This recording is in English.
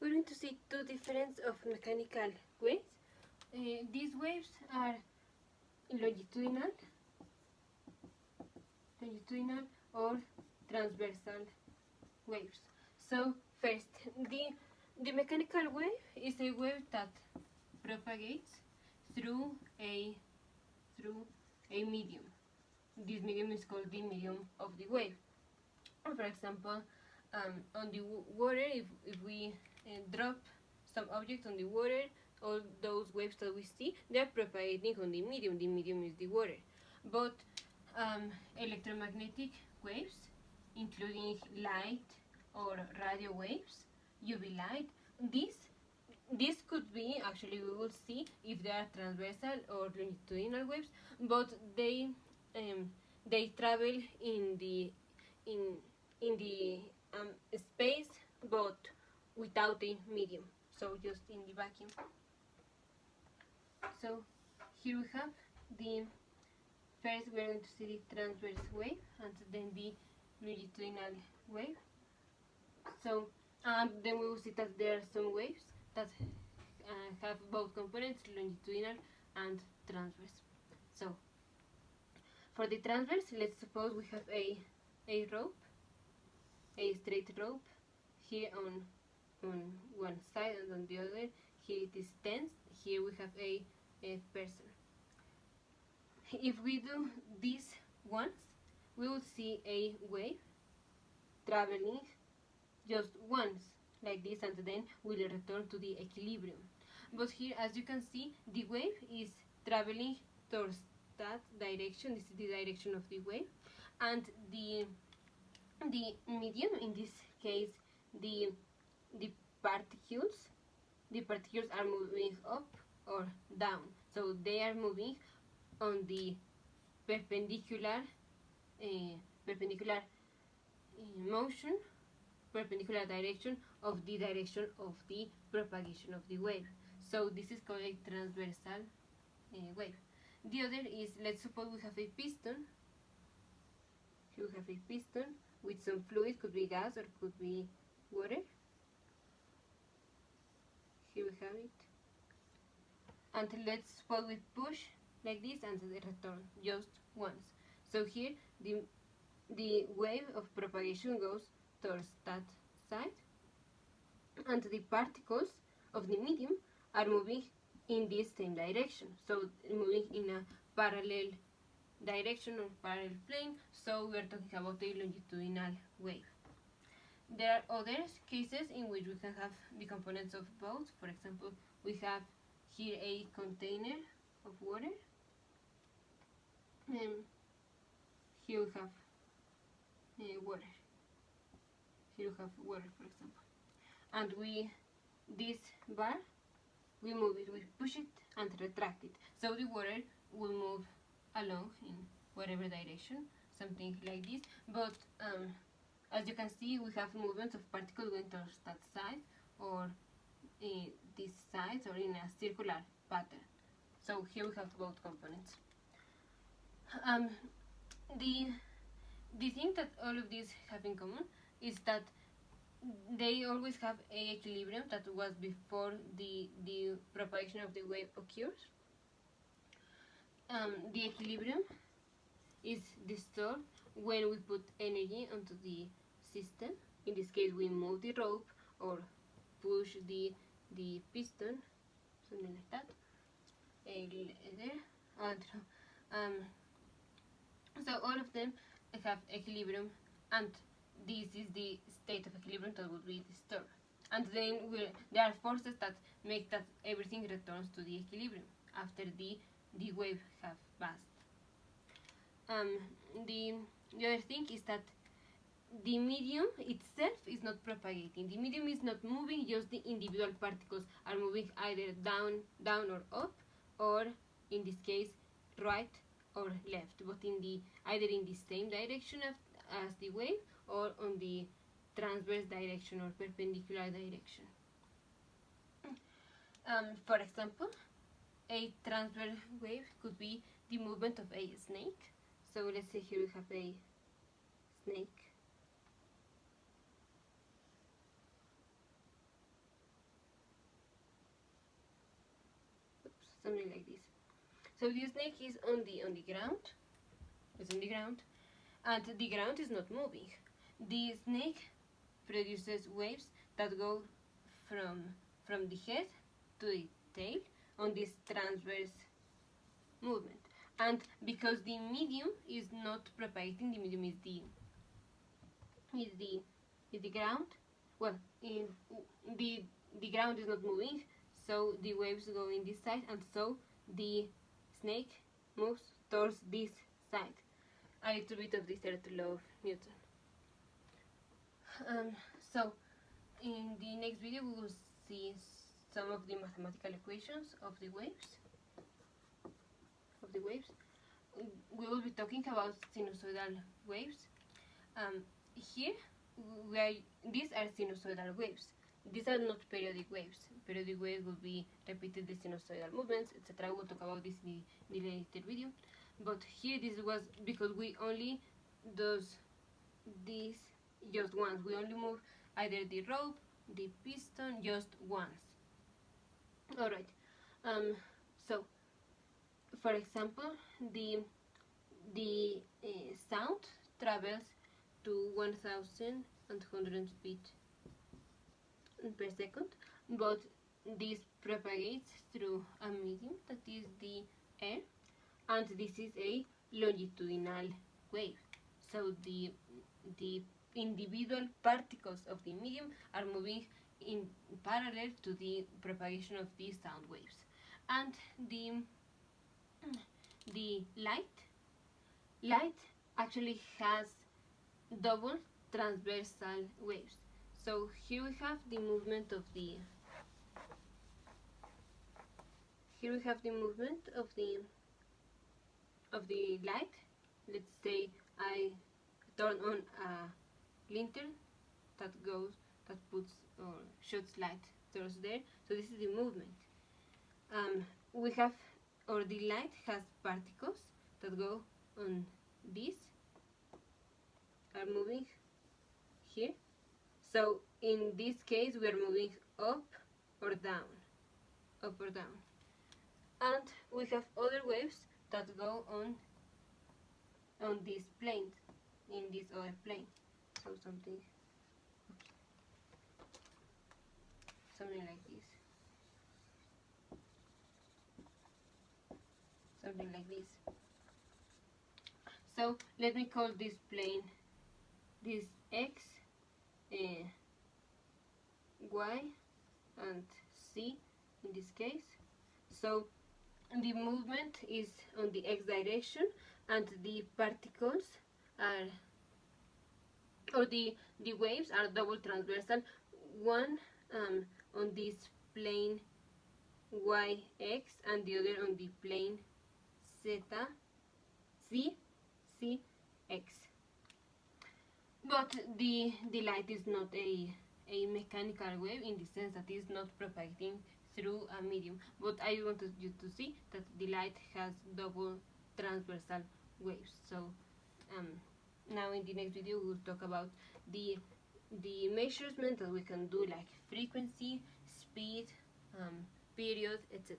we're going to see two different of mechanical waves. These waves are longitudinal or transversal waves. So first, the mechanical wave is a wave that propagates through a medium. This medium is called the medium of the wave. For example, on the water, if we drop some objects on the water, all those waves that we see, they are propagating on the medium. The medium is the water. But electromagnetic waves, including light or radio waves, UV light, this could be, actually we will see if they are transversal or longitudinal waves, but they travel in the space, but without a medium, so just in the vacuum. So here we have the first, we're going to see the transverse wave and then the longitudinal wave. So then we will see that there are some waves that have both components, longitudinal and transverse. So for the transverse, let's suppose we have a rope, a straight rope here on one side, and on the other here it is tense. Here we have a person. If we do this once, we will see a wave traveling just once like this, and then will return to the equilibrium. But here, as you can see, the wave is traveling towards that direction. This is the direction of the wave, and the medium, in this case the particles are moving up or down, so they are moving on the perpendicular direction of the propagation of the wave. So this is called a transversal wave. The other is, let's suppose we have a piston. Here we have a piston with some fluid, could be gas or could be water. Here we have it. And let's suppose we push like this and return just once. So here the wave of propagation goes towards that side, and the particles of the medium are moving in this same direction, so moving in a parallel direction or parallel plane. So we are talking about a longitudinal wave. There are other cases in which we can have the components of both. For example, we have here a container of water, and here we have water. Here we have water, for example, and this bar, we move it, we push it and retract it, so the water will move along in whatever direction, something like this. But as you can see, we have movements of particles going towards that side or this side, or in a circular pattern. So here we have both components. The thing that all of these have in common is that they always have a equilibrium that was before the propagation of the wave occurs. The equilibrium is disturbed when we put energy onto the system. In this case, we move the rope or push the piston, something like that. So all of them have equilibrium, and this is the state of equilibrium that will be disturbed. And then there are forces that make that everything returns to the equilibrium after the wave have passed. The other thing is that the medium itself is not propagating. The medium is not moving, just the individual particles are moving either down or up, or in this case right or left, but either in the same direction as the wave, or on the transverse direction or perpendicular direction. For example, a transverse wave could be the movement of a snake. So let's say here we have a snake. something like this. So the snake is on the ground. It's on the ground, and the ground is not moving. The snake produces waves that go from the head to the tail on this transverse movement. And because the medium is not propagating, the medium is the ground. Well, the ground is not moving, so the waves go in this side, and so the snake moves towards this side. A little bit of the third law of Newton. So in the next video we will see some of the mathematical equations of the waves. We will be talking about sinusoidal waves. Here these are sinusoidal waves. These are not periodic waves. Periodic waves will be repeatedly sinusoidal movements, etc. We'll talk about this in the later video. But here this was because we only do this just once. We only move either the rope, the piston, just once. Alright. So for example, the sound travels to 1,100 feet per second, but this propagates through a medium that is the air, and this is a longitudinal wave. So the individual particles of the medium are moving in parallel to the propagation of these sound waves. And the light actually has double transversal waves. So here we have the movement of the light. Let's say I turn on a lantern that puts or shoots light towards there. So this is the movement. The light has particles that go on this, are moving here. So in this case we are moving up or down. And we have other waves that go on this plane, in this other plane. So something like this. Something like this. So let me call this plane this X, Y, and Z in this case. So the movement is on the X direction, and the particles are, or the waves are double transversal, one on this plane YX and the other on the plane ZX. But the light is not a mechanical wave in the sense that it is not propagating through a medium. But I wanted you to see that the light has double transversal waves. So now in the next video we will talk about the measurement that we can do, like frequency, speed, period, etc.